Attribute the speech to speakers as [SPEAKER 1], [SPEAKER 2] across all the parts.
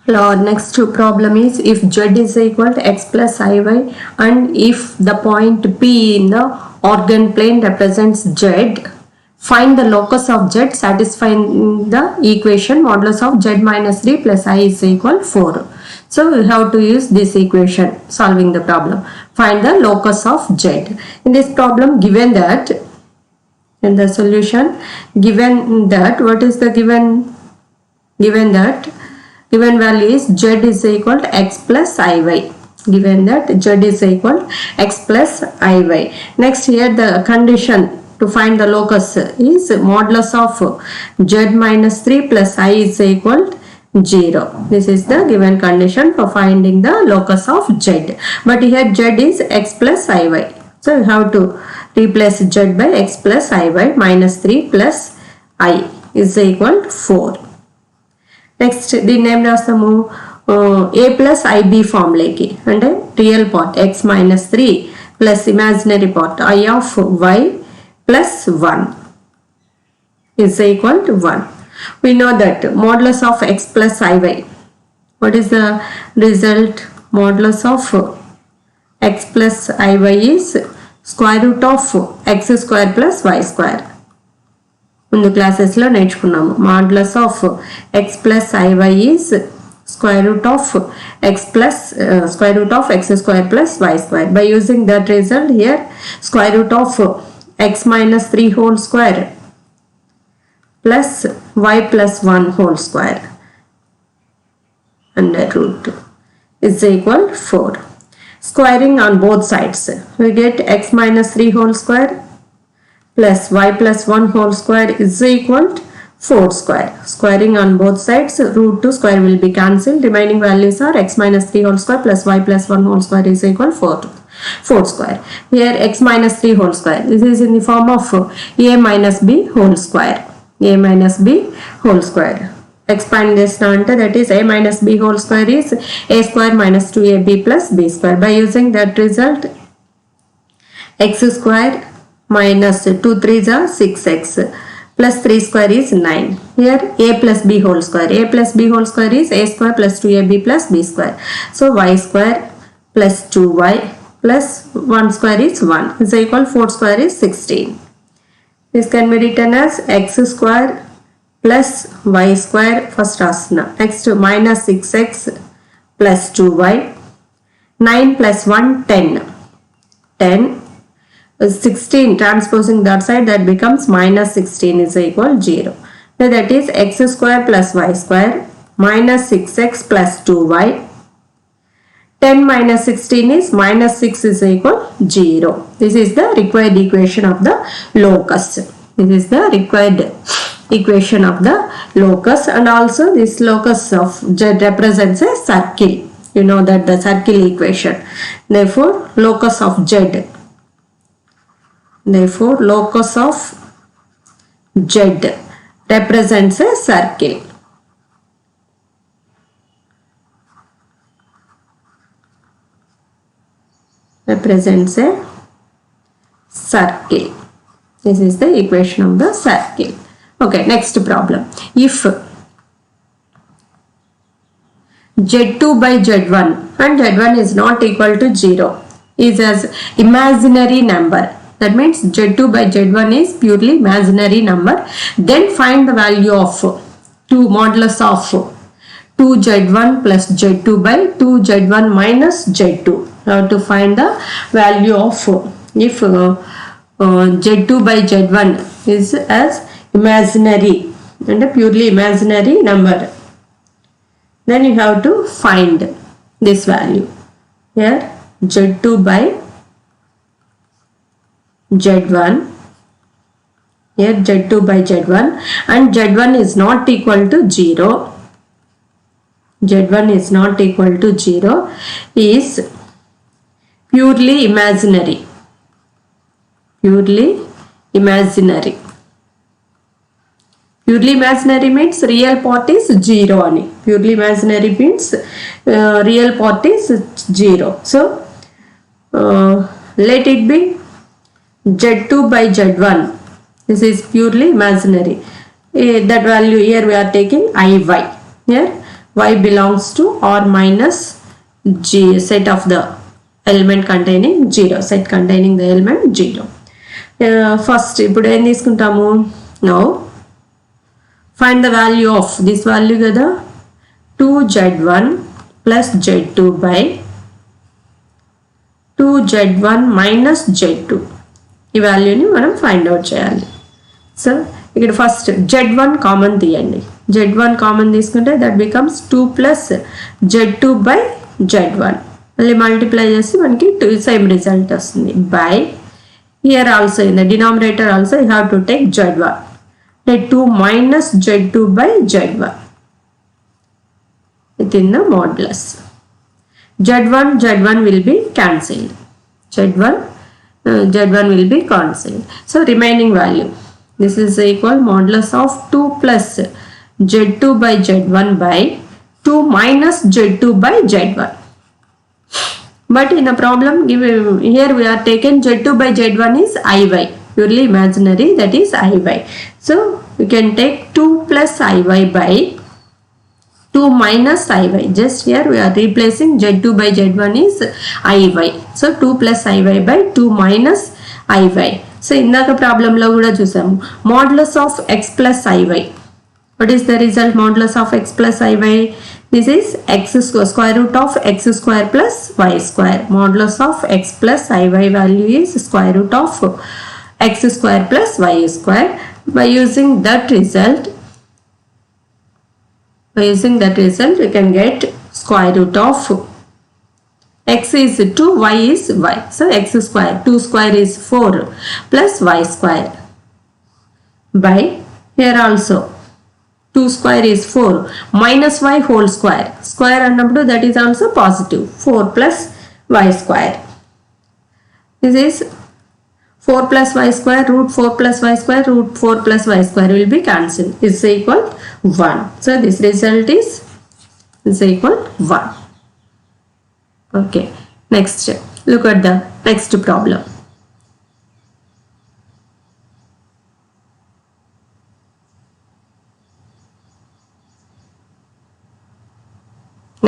[SPEAKER 1] Our next problem is if z is equal to x plus iy and if the point P in the organ plane represents z, find the locus of z satisfying the equation modulus of z minus 3 plus I is equal 4. So we have to use this equation solving the problem. Find the locus of z. In this problem given that, in the solution given that, what is the given value is z is equal to x plus iy. Given that z is equal to x plus iy. Next, here the condition to find the locus is modulus of z minus 3 plus I is equal to 0. This is the given condition for finding the locus of z. But here z is x plus iy. So you have to replace z by x plus iy minus 3 plus I is equal to 4. Next, దీన్ని ఏం రాస్తాము a plus ib form లేకి అంటే real part x minus 3 plus imaginary part I of y plus 1 is equal to 1. We know that modulus of x plus iy. What is the result? Modulus of x plus iy is square root of x square plus y square. ముందు క్లాసెస్లో నేర్చుకున్నాము modulus of x plus iy is square root of x square plus y square. By using that result here, square root of x minus 3 whole square plus y plus 1 whole square under root is equal 4. Squaring on both sides, we get x minus 3 whole square plus y plus 1 whole square is equal to 4 square. Squaring on both sides, root 2 square will be cancelled. Remaining values are x minus 3 whole square plus y plus 1 whole square is equal to 4 square. Here x minus 3 whole square. This is in the form of a minus b whole square. A minus b whole square. Expand this now into that is a minus b whole square is a square minus 2ab plus b square. By using that result, x square minus 2 3s are 6x plus 3 square is 9. Here a plus b whole square. A plus b whole square is a square plus 2ab plus b square. So y square plus 2y plus 1 square is 1 is equal 4 square is 16. This can be written as x square plus y square first asna. Next minus 6x plus 2y. 9 plus 1 10. 16 transposing that side, that becomes minus 16 is equal 0. So that is x square plus y square minus 6x plus 2y. 10 minus 16 is minus 6 is equal 0. This is the required equation of the locus. This is the required equation of the locus, and also this locus of z represents a circle. You know that the circle equation. Therefore locus of z. Therefore, locus of z represents a circle. Represents a circle. This is the equation of the circle. Okay, next problem. If z2 by z1 and z1 is not equal to 0, is as imaginary number. That means z2 by z1 is purely imaginary number. Then find the value of 2 modulus of 2z1 plus z2 by 2z1 minus z2. Now to find the value of if z2 by z1 is as imaginary and a purely imaginary number, then you have to find this value. Here z2 by z1, here z2 by z1 and z1 is not equal to 0. Z1 is not equal to 0 is purely imaginary. Purely imaginary. Purely imaginary means real part is 0 ani. Purely imaginary means real part is 0. So let it be z2 by z1. This is purely imaginary. That value here we are taking iy. Here y belongs to r minus g set of the element containing 0, set containing the element 0. First ఇప్పుడు ఏం తీసుకుంటాము, now find the value of this value కదా 2z1 plus z2 by 2z1 minus z2 ఈ వాల్యూని మనం find out చేయాలి. So ఇక్కడ first z1 common తీయండి, z1 కామన్ తీసుకుంటే that becomes 2 plus z2 by z1, మళ్ళీ మల్టిప్లై చేసి మనకి సేమ్ రిజల్ట్ వస్తుంది by here also in the denominator also you have to take z1, 2 minus z2 by z1 within the modulus. z1 will be cancelled, z1 will be cancelled. So remaining value, this is equal modulus of 2 plus z2 by z1 by 2 minus z2 by z1. But in a problem here we are taken z2 by z1 is iy, purely imaginary, that is iy. So we can take 2 plus iy by 2 minus iy. Just here we are replacing z2 by z1 is iy. So 2 plus iy by 2 minus iy. So ఇందాక problem లో కూడా చూసాము modulus of x plus iy. What is the result modulus of x plus iy? This is x square root of x square plus y square. Modulus of x plus iy value is square root of x square plus y square. By using that result, we can get square root of x is 2, y is y. So x square, 2 square is 4 plus y square by here also 2 square is 4 minus y whole square. Square annappudu that is also positive, 4 plus y square. This is 4 plus y square, root 4 plus y square, root 4 plus y square will be cancelled. Is equal 1. So this result is equal 1. Okay, next look at the next problem.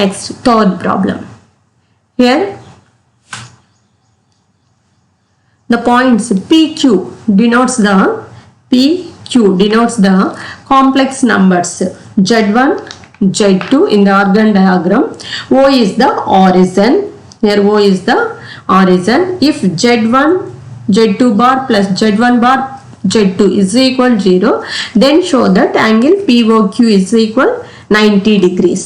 [SPEAKER 1] Next, third problem. Here the points PQ denotes the complex numbers Z1, Z2 in the organ diagram. O is the origin. Here O is the origin. If Z1, Z2 bar plus Z1 bar Z2 is equal 0, then show that angle POQ is equal 90 degrees.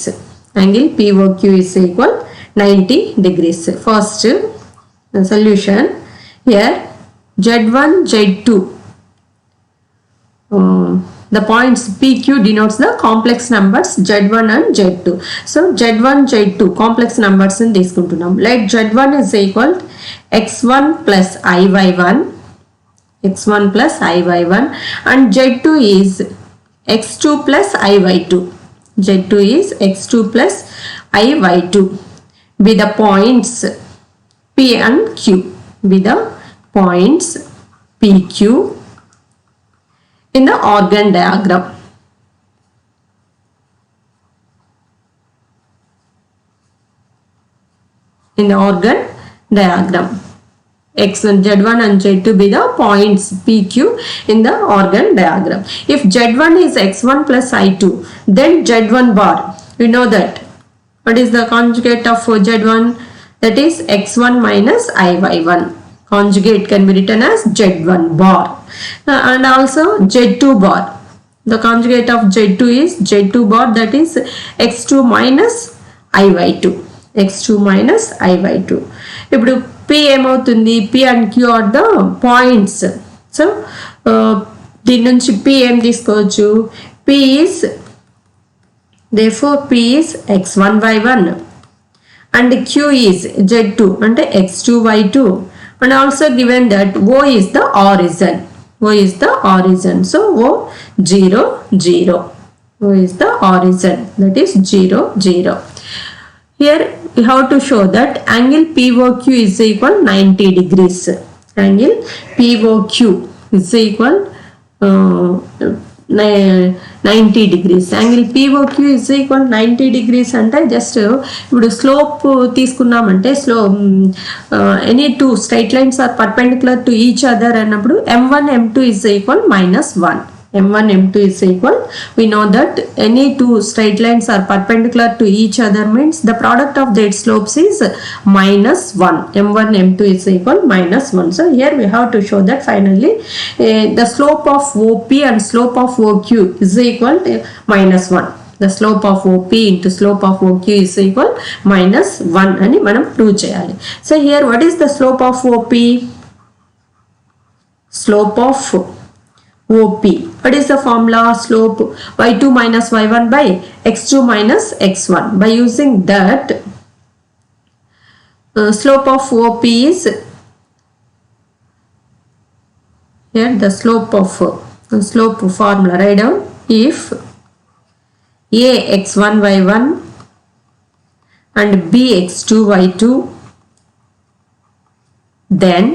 [SPEAKER 1] Angle POQ is equal 90 degrees. First solution. Here Z1, Z2, the points PQ denotes the complex numbers Z1 and Z2. So Z1, Z2 complex numbers in this kuntunam. Let Z1 is equal x1 plus iy1, and Z2 is x2 plus iy2. Z2 is x2 plus iy2 with the points P and Q. With the points PQ in the organ diagram. In the organ diagram, Z1 and Z2 be the points PQ in the organ diagram. If Z1 is x1 plus i2, then Z1 bar, we know that. What is the conjugate of Z1? That is x1 minus iy1. Conjugate can be written as Z1 bar. And also Z2 bar. The conjugate of Z2 is Z2 bar, that is x2 minus iy2. x2 minus iy2. ఇప్పుడు P ఏమవుతుంది? P and Q are the points. So దీని నుంచి P ఏం తీసుకోవచ్చు? P is, therefore P is x1y1 and Q is Z2 అంటే x2y2, and also given that O is the origin. So O 0 0. O is the origin, that is 0 0. Here we have to show that angle POQ is equal 90 degrees. Angle POQ is equal 90 degrees. Angle POQ is equal 90 degrees అంటే just ఇప్పుడు slope తీసుకున్నామంటే any two straight lines are perpendicular to each other అన్నప్పుడు m1 m2 is equal -1. m1 m2 is equal, we know that any two straight lines are perpendicular to each other means the product of their slopes is -1. m1 m2 is equal -1. So here we have to show that finally the slope of OP and slope of OQ is equal to -1. The slope of OP into slope of OQ is equal -1 అని మనం prove చేయాలి. So here what is the slope of OP? Slope of OP. What is the formula? Slope y2 minus y1 by x2 minus x1. By using that, slope of OP is here the slope formula. Write down if a x1 y1 and b x2 y2, then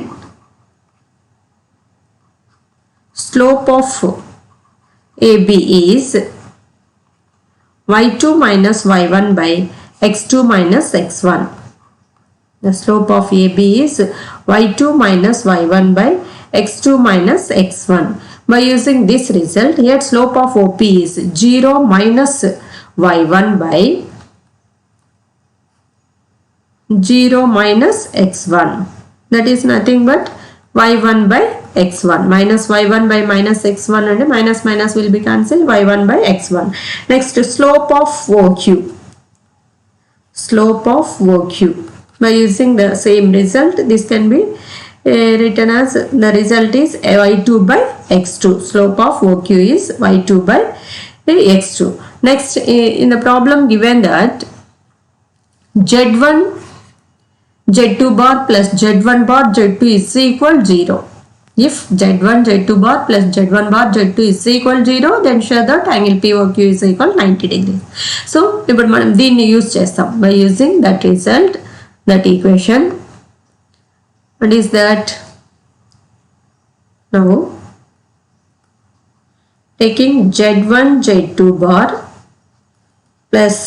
[SPEAKER 1] slope of AB is y2 minus y1 by x2 minus x1. The slope of AB is y2 minus y1 by x2 minus x1. By using this result, here slope of OP is 0 minus y1 by 0 minus x1. That is nothing but y1 by x1. Minus y1 by minus x1 and minus minus will be cancelled, y1 by x1. Next, slope of OQ. Slope of OQ. By using the same result, this can be written as the result is y2 by x2. Slope of OQ is y2 by x2. Next, in the problem given that z1 z2 bar plus z1 bar z2 is equal 0. If z1 z2 bar plus z1 bar z2 is equal 0, then show that angle POQ is equal 90 degrees. So ఇప్పుడు మనం దీన్ని use చేస్తాం by using that result, that equation. What is that? Now taking z1 z2 bar plus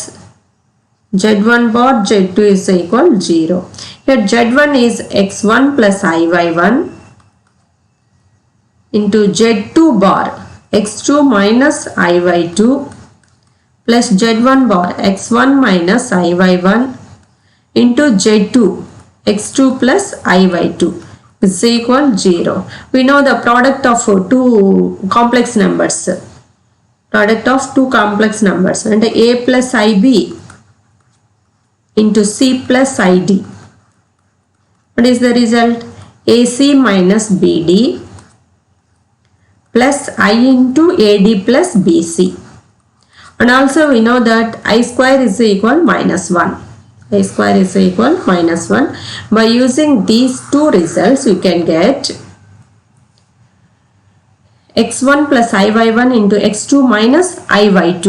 [SPEAKER 1] z1 bar z2 is equal 0. Here z1 is x1 plus iy1 into z2 bar x2 minus iy2 plus z1 bar x1 minus iy1 into z2 x2 plus iy2 is equal 0. We know the product of two complex numbers. Product of two complex numbers and a plus ib into c plus id. What is the result? AC minus BD plus I into AD plus BC. And also we know that I square is equal -1. I square is equal -1. By using these two results, you can get x1 plus iy1 into x2 minus iy2.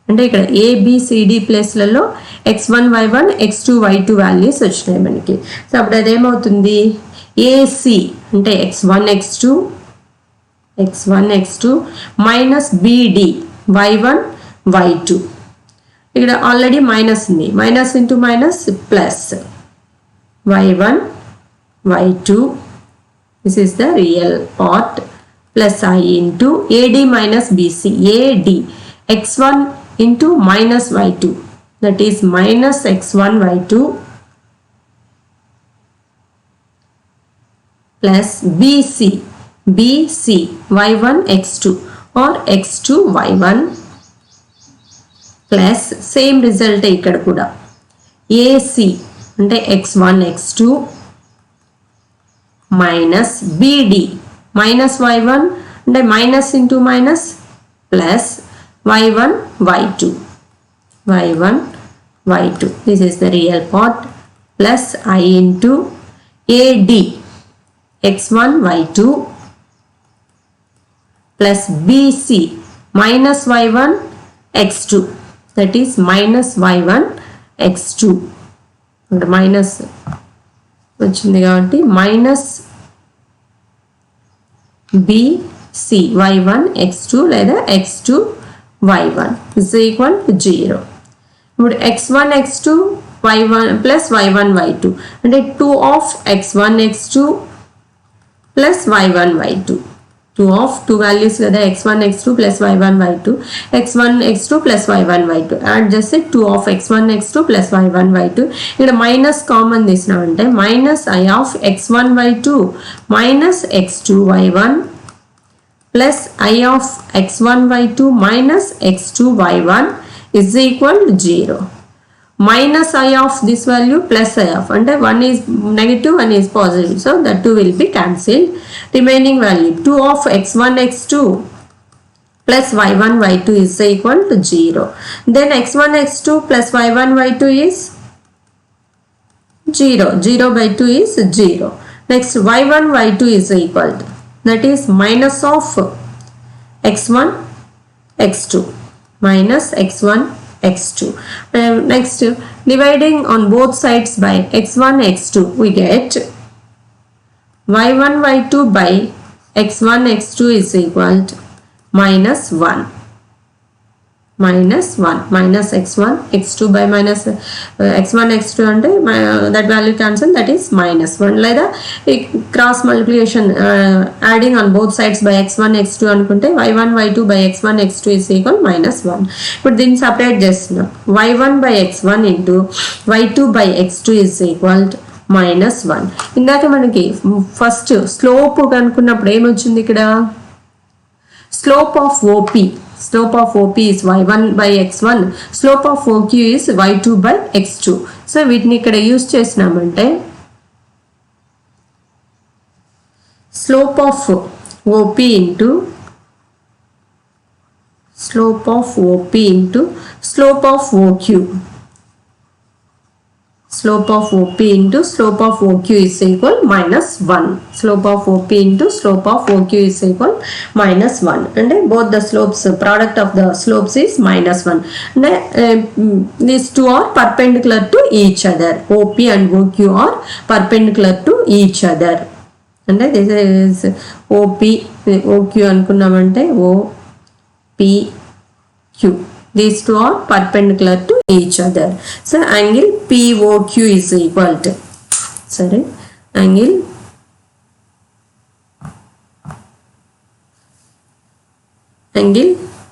[SPEAKER 1] అంటే ఇక్కడ ABCD ప్లేస్లలో x1 y1 x2 y2 values వచ్చినాయి మనకి. So అప్పుడు అదేమవుతుంది? AC అంటే x1 x2 minus BD y1 y2. ఇక్కడ already minus ఉంది, minus into minus plus y1 y2. This is the real part plus I into AD minus BC. AD x1 into minus y2, that is minus x1 y2 plus BC y1 x2 or x2 y1 plus same result ikkada kuda AC ante x1 x2 minus BD minus y1 ante minus into minus plus y1 y2 this is the real part plus I into AD x1 y2 plus BC minus y1 x2, that is minus y1 x2 and minus వచ్చింది కాబట్టి minus BC C y1 x2 లేదా x2 y1 is equal to 0. ఇప్పుడు x1 x2 y1 plus y1 y2 అంటే 2 of x1 x2 plus y1 y2. 2 of 2 values కదా x1 x2 plus y1 y2 x1 x2 plus y1 y2 add చేస్తే 2 of x1 x2 plus y1 y2 ఇక్కడ minus common తీసినామంటే minus I of x1 y2 minus x2 y1 plus I of x1 y2 minus x2 y1 is equal to 0. Minus I of this value plus I of and one is negative, one is positive, so the two will be cancelled. Remaining value 2 of x1 x2 plus y1 y2 is equal to 0. Then x1 x2 plus y1 y2 is 0. 0 by 2 is 0. Next y1 y2 is equal to, that is minus of x1 x2 minus x1 x2. Next dividing on both sides by x1 x2 we get y1 y2 by x1 x2 is equal to minus 1 minus 1 minus x1 x2 by minus x1 x2 అంటే that value cancel, that is minus 1 లేదా cross multiplication adding on both sides by x1 x2 అనుకుంటే y1 y2 by x1 x2 is equal minus 1. ఇప్పుడు దీన్ని separate చేస్తున్నాం y1 by x1 into y2 by x2 is equal to minus 1. ఇందాక మనకి first slope కనుక్కున్నప్పుడు ఏమొచ్చింది ఇక్కడ slope of OP. Slope of OP is y1 by x1. Slope of OQ is y2 by x2. So వీటిని ఇక్కడ use చేసినామంటే slope of OP into slope of OP into slope of OQ. Slope of OP into slope of OQ is equal minus 1. Slope of OP into slope of OQ is equal minus 1. And both the slopes, product of the slopes is minus 1. And these two are perpendicular to each other. OP and OQ are perpendicular to each other. And this is OP, OQ అనుకున్నామంటే OPQ. These two are perpendicular to each other. So angle POQ is equal to, sorry, angle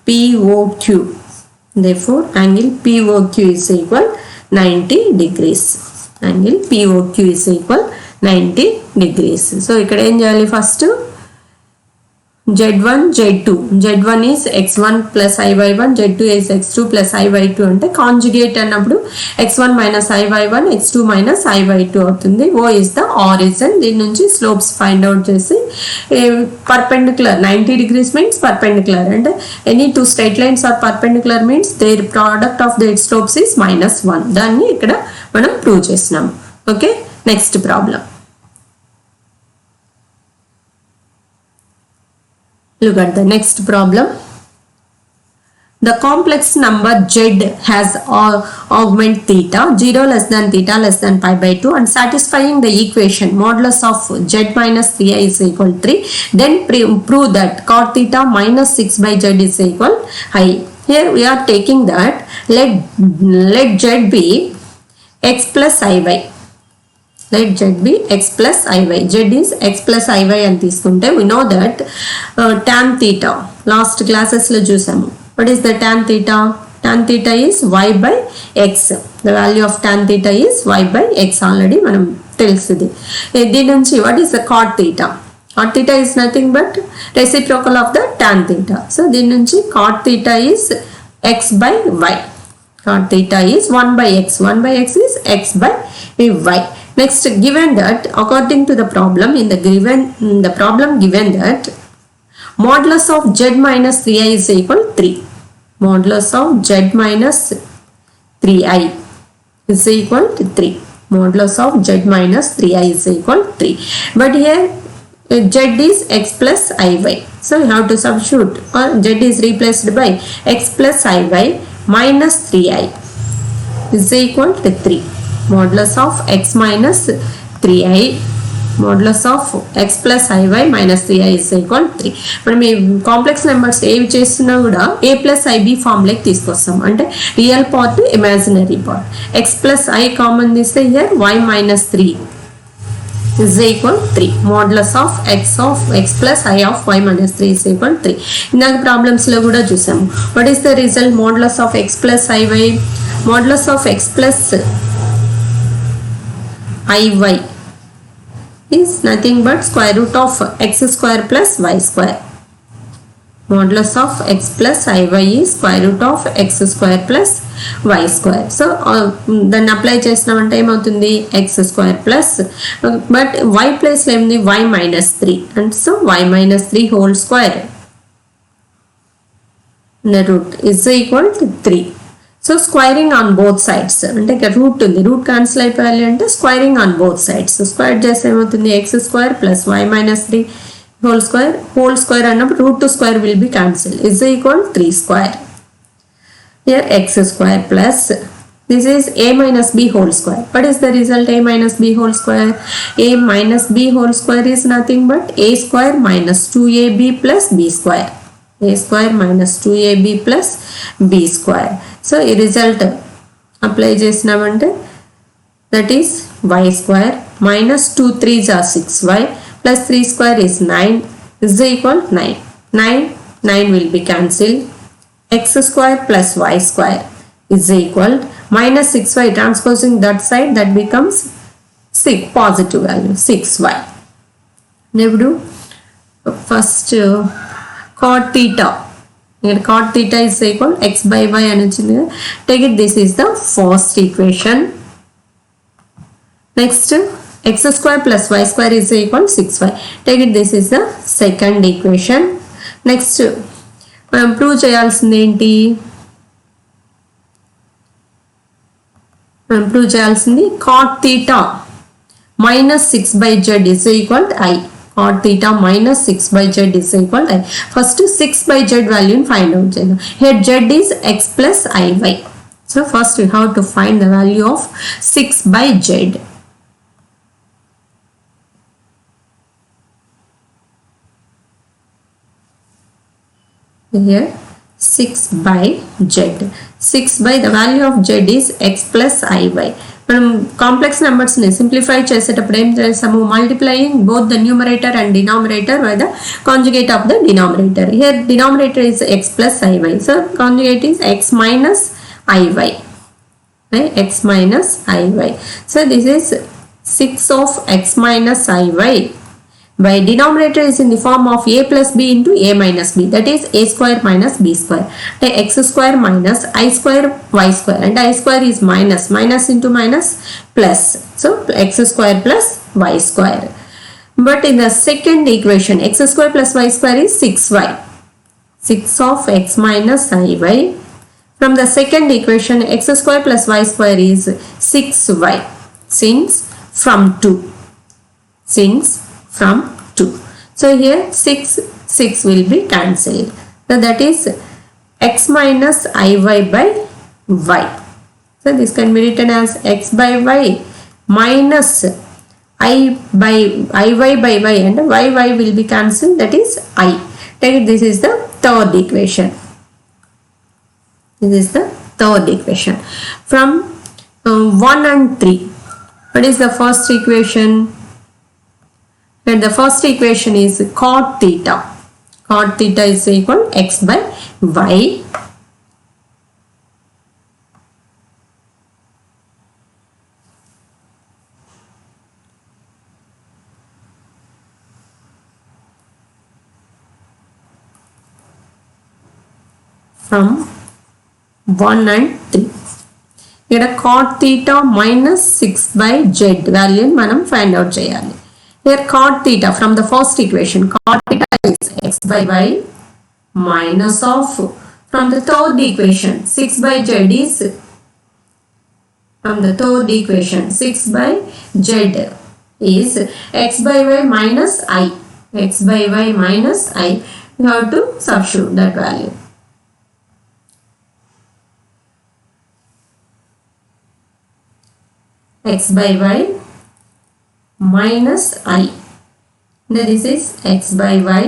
[SPEAKER 1] POQ. Therefore angle POQ is equal 90 degrees. Angle POQ is equal 90 degrees. So ఇక్కడ ఏం చేయాలి first Z1 Z2. Z1 is x1 plus I y1, Z2 is x2 plus I y2 అంటే conjugate అన్నప్పుడు x1 minus I y1, x2 minus I y2 అవుతుంది. O is the origin. దీని నుంచి slopes find out చేసి perpendicular 90 degrees means perpendicular and any two straight lines are perpendicular means their product of their slopes is minus 1. దాన్ని ఇక్కడ మనం prove చేసినాం. Okay, next problem. Look at the next problem. The complex number z has augment theta 0 less than theta less than pi by 2 and satisfying the equation modulus of z minus 3i is equal to 3. Then prove that cot theta minus 6 by z is equal I. Here we are taking that let z be x plus iy. Let z be x plus iy. Z is x plus iy అని తీసుకుంటే we know that tan theta last classes లో చూసాము. What is the tan theta? Tan theta is y by x. The value of tan theta is y by x already మనం తెలుసుది. దీని నుంచి what is the cot theta? Cot theta is nothing but reciprocal of the tan theta. So దీని నుంచి cot theta is x by y. Cot theta is 1 by x. 1 by x is x by y. Next, given that according to the problem given that modulus of z minus 3i is equal 3. Modulus of z minus 3i is equal to 3. Modulus of z minus 3i is equal to 3. But here z is x plus iy. So you have to substitute, or z is replaced by x plus iy minus 3i is equal to 3. Modulus of x minus 3i modulus of x plus i y minus 3i is equal 3. మనం ఈ complex numbers ఏవి చేస్తున్నా కూడా ఏ plus IB ఫామ్లోకి తీసుకొస్తాం. అంటే real part imaginary part. X plus i common తీస్తే here y minus 3 is equal 3. Modulus of x plus I of y minus 3 is equal 3. ఇందాక ప్రాబ్లమ్స్ లో కూడా చూసాము. What is the result? Modulus of x plus iy. Modulus of x plus iy is nothing but square root of x square plus y square. Modulus of x plus iy is square root of x square plus y square. So దాన్ని apply చేసినామంటే ఏమవుతుంది x square plus but y place లో ఏముంది y minus 3 and so y minus 3 whole square the root is equal to 3. So squaring on both sides అంటే ఇక్కడ route ఉంది, root cancel అయిపోయాలి అంటే squaring on both sides. Square చేస్తే ఏమవుతుంది x square plus y minus 3 whole square అన్నప్పుడు root to square will be cancelled is equal 3 square. Here x square plus this is a minus b whole square. What is the result? A minus b whole square. A minus b whole square is nothing but a square minus 2ab plus b square. A square minus 2ab plus b square. So ఈ result apply చేసినామంటే that is y square minus 2 3s are 6y plus 3 square is 9 is equal 9. 9 will be cancelled. X square plus y square is equal minus 6y transposing that side, that becomes 6 positive value 6y. Now do first cot theta. Here cot theta is equal x by y అని వచ్చింది. Take it, this is the first equation. Next x square plus y square is equal 6y. Take it, this is the second equation. Next మనం prove చేయాల్సింది ఏంటి? మనం prove చేయాల్సింది cot theta minus 6 by z is equal to I. Cot theta minus 6 by z is equal to I. First 6 by z value find out చేద్దాం. Here z is x plus iy. So first we have to find the value of 6 by z. Here 6 by z. 6 by the value of z is x plus iy. మనం complex numbers ని simplify చేసేటప్పుడు ఏం చేస్తాము? Multiplying both the numerator and denominator by the conjugate of the denominator. Here denominator is x plus iy. So conjugate is x minus iy. X minus iy. So this is 6 of x minus iy. By denominator is in the form of a plus b into a minus b, that is a square minus b square. X square minus I square y square, and I square is minus into minus plus, so x square plus y square. But in the second equation x square plus y square is 6y. 6 of x minus iy. From the second equation x square plus y square is 6y since from 2. So here 6 will be cancelled. So that is x minus iy by y. So this can be written as x by y minus iy by y, and y will be cancelled, that is I. Take it, this is the third equation. This is the third equation. From 1 and 3, what is the first equation? And the first equation is cot theta. Cot theta is equal x by y. From 1 and 3. Here cot theta minus 6 by z value మనం find out చేయాలి. Here cot theta from the first equation, cot theta is x by y minus of, from the third equation 6 by z is, from the third equation 6 by z is x by y minus I. X by y minus I. You have to substitute that value. X by y minus I. This is x by y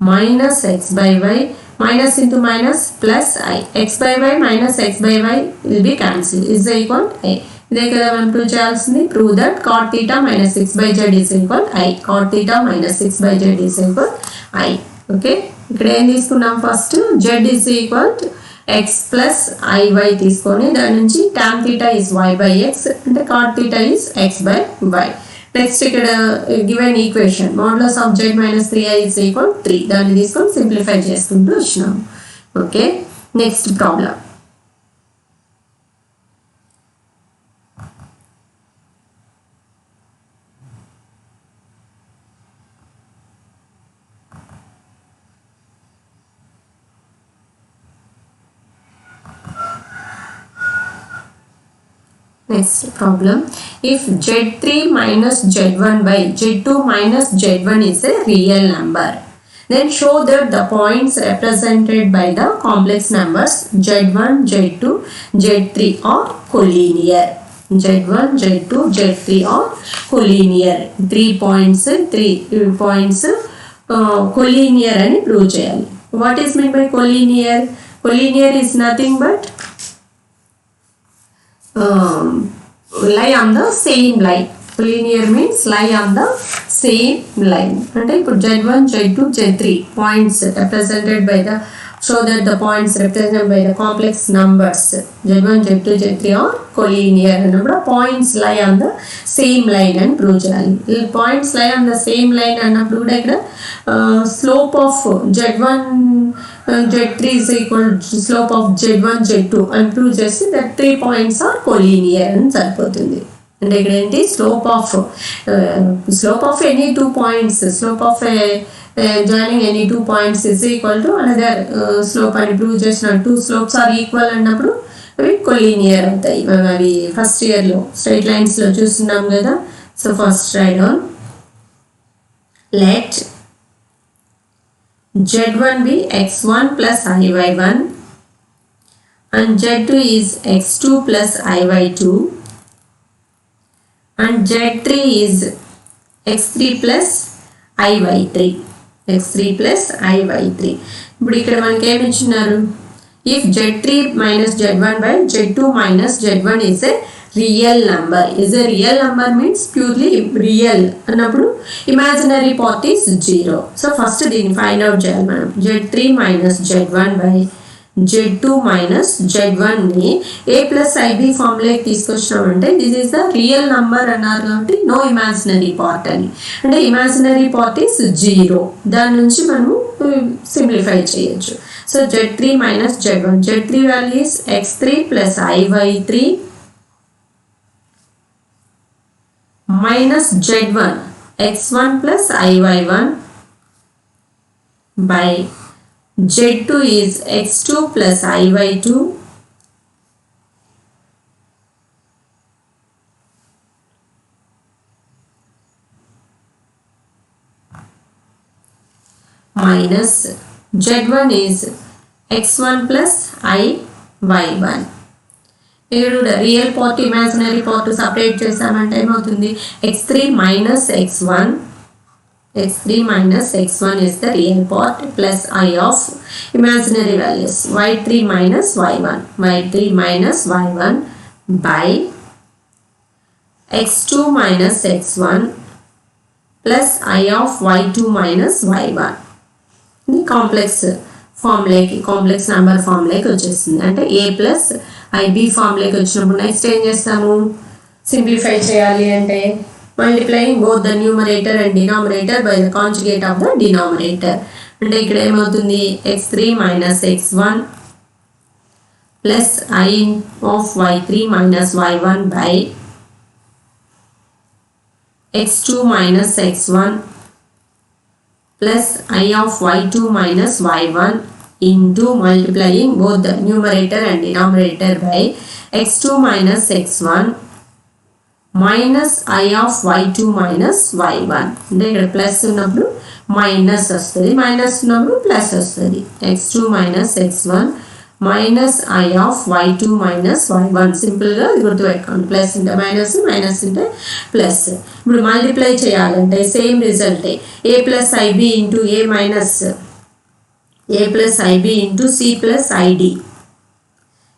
[SPEAKER 1] minus x by y, minus into minus plus I. X by y minus x by y will be cancelled. Is equal to I. ఇదే కదా మనం prove చేయాల్సింది. Prove that cot theta minus 6 by z is equal I. Cot theta minus 6 by z is equal I. Okay, ఇక్కడ ఏం తీసుకున్నాం? First z is equal to x plus iy తీసుకొని దాని నుంచి tan theta is y by x అంటే cot theta is x by y. Next ఇక్కడ given equation modulus of z minus 3i is equal to 3. దాన్ని తీసుకొని simplify చేసుకుంటూ వచ్చినాం. Okay, next problem. Next problem. If z3 minus z1 by z2 minus z1 is a real number, then show that the points represented by the complex numbers z1, z2, z3 are collinear. z1, z2, z3 are collinear. 3 points collinear అని prove చేయాలి. What is meant by collinear? Collinear is nothing but lie on the same line. Collinear means lie on the same line. అంటే ఇప్పుడు z1, z2, z3 points represented by the, show that the points represented by the complex numbers z1, z2, z3 are collinear అన్నప్పుడు points lie on the same line అని prove చేయాలి. Points lie on the same line అన్నప్పుడు కూడా ఇక్కడ slope of z1 z3 is equal to slope of z1 z2 and prove చేసి that 3 points are collinear అని సరిపోతుంది. అంటే ఇక్కడ ఏంటి slope of any 2 points, slope of joining any 2 points is equal to another slope అని prove చేసిన 2 slopes are equal అన్నప్పుడు అవి collinear అవుతాయి. మనం అవి ఫస్ట్ ఇయర్లో స్ట్రైట్ లైన్స్లో చూస్తున్నాం కదా. So first right on let z1 be x1 plus iy1 and z2 is x2 plus iy2 and z3 is x3 plus iy3. x3 plus iy3. ఇప్పుడు ఇక్కడ మనకి ఏమి ఇచ్చినారు? if z3 minus z1 by z2 minus z1 is a real number. Is a real number means purely real అన్నప్పుడు imaginary part is 0. So first దీన్ని find out చేయాలి మనం. z3 minus z1 by z2 minus z1 ని a plus ib ఫార్ములాకి తీసుకొచ్చినామంటే this is the real number అన్నారు కాబట్టి no imaginary part అని. అంటే ఇమాజినరీ పార్ట్ ఈస్ 0. దాని నుంచి మనము సింప్లిఫై చేయొచ్చు. So z3 minus z1, z3 value is x3 plus iy3 minus z1 x1 plus iy1 by z2 is x2 plus iy2 minus z1 is x1 plus iy1. ఇక్కడ real part imaginary part separate చేసామంటే ఏమవుతుంది? x3 minus x1 is the real part plus I of imaginary values y3 minus y1 by x2 minus x1 plus I of y2 minus y1. ఇది complex ఫార్ములాకి, complex number ఫార్ములాకి వచ్చేస్తుంది. అంటే a plus ib ఫార్ములాకి వచ్చినప్పుడు next ఏం చేస్తాము? Simplify చేయాలి అంటే multiplying both the numerator and denominator by the conjugate of the denominator. అంటే ఇక్కడ ఏమవుతుంది? x3 minus x1 plus I of y3 minus y1 by x2 minus x1 plus I of y2 minus y1 into multiplying both the numerator and denominator by x2 minus x1 minus I of y2 minus y1. అంటే ఇక్కడ plus ఉన్నప్పుడు minus వస్తుంది, minus ఉన్నప్పుడు plus వస్తుంది. x2 minus x1 minus I of y2 minus y1. సింపుల్గా గుర్తుపెట్టుకోండి. Plus అంటే minus, minus అంటే ప్లస్. ఇప్పుడు మల్టిప్లై చేయాలంటే సేమ్ రిజల్టే A plus IB into A minus A plus IB into C plus ID.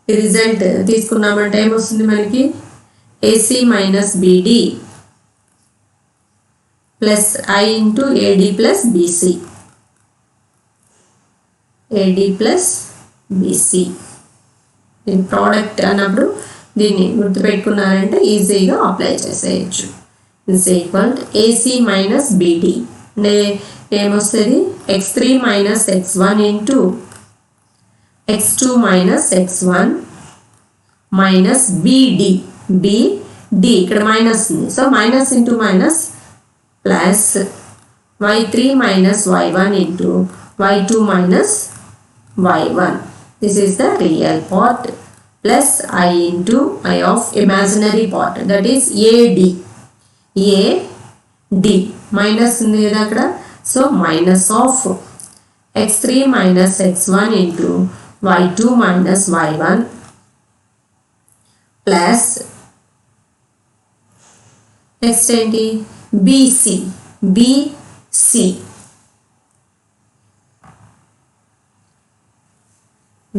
[SPEAKER 1] ఈ రిజల్ట్ తీసుకున్నామంటే ఏమొస్తుంది మనకి AC minus BD plus I into AD plus BC. AD plus BC దీని product అన్నప్పుడు దీన్ని గుర్తుపెట్టుకున్నారంటే ఈజీగా అప్లై చేసేయచ్చు. Is equal to AC minus BD అంటే ఏమొస్తుంది x3 minus x1 into x2 minus x1 minus BD. BD ఇక్కడ మైనస్ ఉంది, so minus into minus plus y3 minus y1 into y2 minus y1. This is the real part plus I into I of imaginary part, that is AD. AD minus ఉంది కదా అక్కడ, so minus of x3 minus x1 into y2 minus y1 plus next ఏంటి BC. BC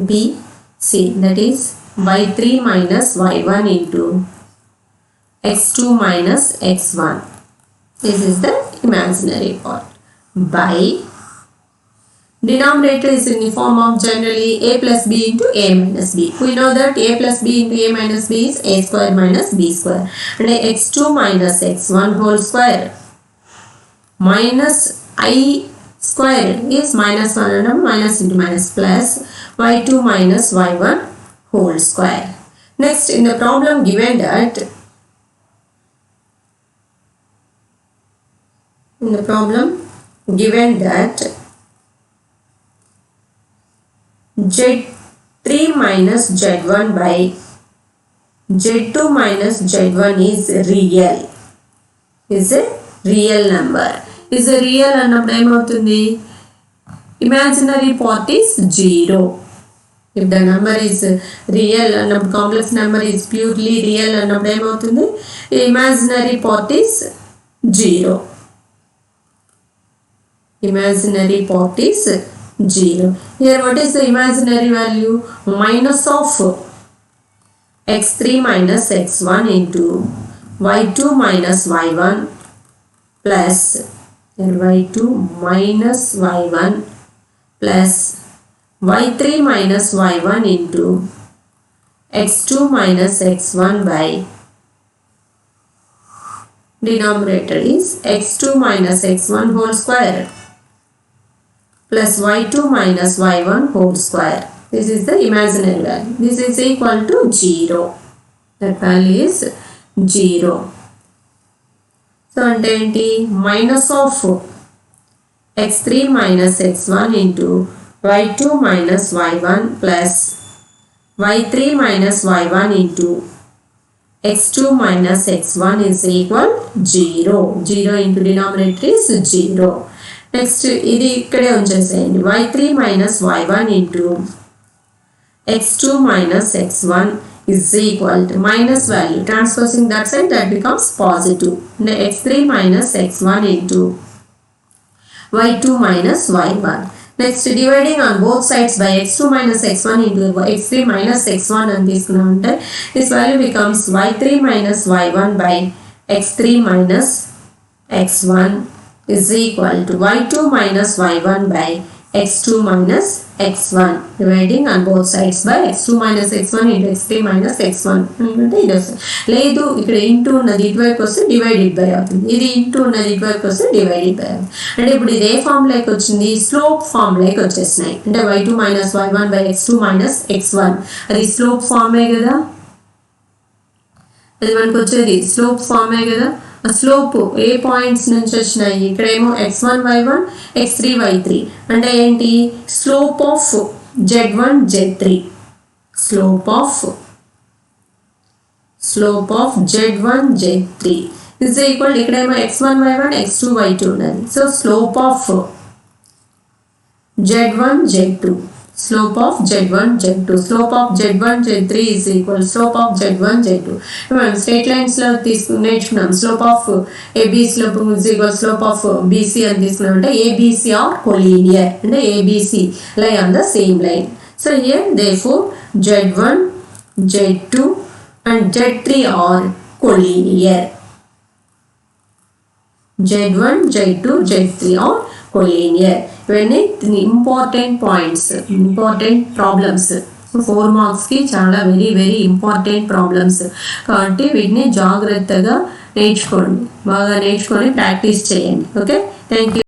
[SPEAKER 1] BC that is y3 minus y1 into x2 minus x1. This is the imaginary part. By denominator is in the form of generally a plus b into a minus b. We know that a plus b into a minus b is a square minus b square. And x2 minus x1 whole square minus I square is minus 1 and minus into minus plus y2 minus y1 whole square. Next, in the problem given that z3 minus z1 by z2 minus z1 is real. Is a real number. Is a real అన్నప్పుడు ఏమవుతుంది imaginary part is 0. If the number is real అన్నప్పుడు complex number is purely real అన్నప్పుడు ఏమవుతుంది imaginary part is 0. Imaginary part is 0. Here what is the imaginary value? Minus of x3 minus x1 into y2 minus y1 plus y2 minus y1 plus y3 minus y1 into x2 minus x1 by denominator is x2 minus x1 whole square plus y2 minus y1 whole square. This is the imaginary value. This is equal to 0. That value is 0. So అంటే ఏంటి minus of x3 minus x1 into y2 minus y1 plus y3 minus y1 into x2 minus x1 is equal 0. 0 into denominator is 0. Next ఇది ఇక్కడే ఉంచేసేయండి y3 minus y1 into x2 minus x1 is equal to minus value transposing that side, that becomes positive. x3 minus x1 into y2 minus y1. Next dividing on both sides by x2 minus x1 into x3 minus x1 and this value becomes y3 minus y1 by x3 minus x1 is equal to y2 minus y1 by x2 minus x1. Dividing on both sides by x2 minus x1 into x3 minus x1 అంటే ఇది వస్తుంది. లేదు ఇక్కడ into ఉన్నది ఇటువైపు వస్తే divided by అవుతుంది, ఇది ఇంటూ ఉన్నది ఇటువైపు వస్తే డివైడెడ్ బై అవుతుంది. అంటే ఇప్పుడు ఇది ఏ ఫామ్ లైక్ వచ్చింది స్లోప్ ఫామ్ లైక్ వచ్చేసినాయి. అంటే y2 minus y1 by x2 minus x1 అది స్లోప్ ఫామే కదా, అది మనకు వచ్చేది స్లోప్ ఫామే కదా. స్లోప్ ఏ పాయింట్స్ నుంచి వచ్చినాయి ఇక్కడేమో x1 y1 x3 y3 అంటే ఏంటి slope of z1 z3 slope of z1 z3 is equal ఇక్కడేమో x1 y1 x2 y2 ఉన్నది, so slope of z1 z2 slope of z1 z2 slope of z1 z3 is equal slope of z1 z2 మనం straight lines లో నేర్చుకున్నాం slope of AB slope is equal slope of BC అని తీసుకున్నాం అంటే ABC are collinear అంటే ABC lie on the same line. So here therefore z1 z2 and z3 are collinear. z1 z2 z3 are collinear. ఇవన్నీ important points, important problems, 4 మార్క్స్కి చాలా very very important problems కాబట్టి వీటిని జాగ్రత్తగా నేర్చుకోండి, బాగా నేర్చుకొని ప్రాక్టీస్ చేయండి. Okay, thank you.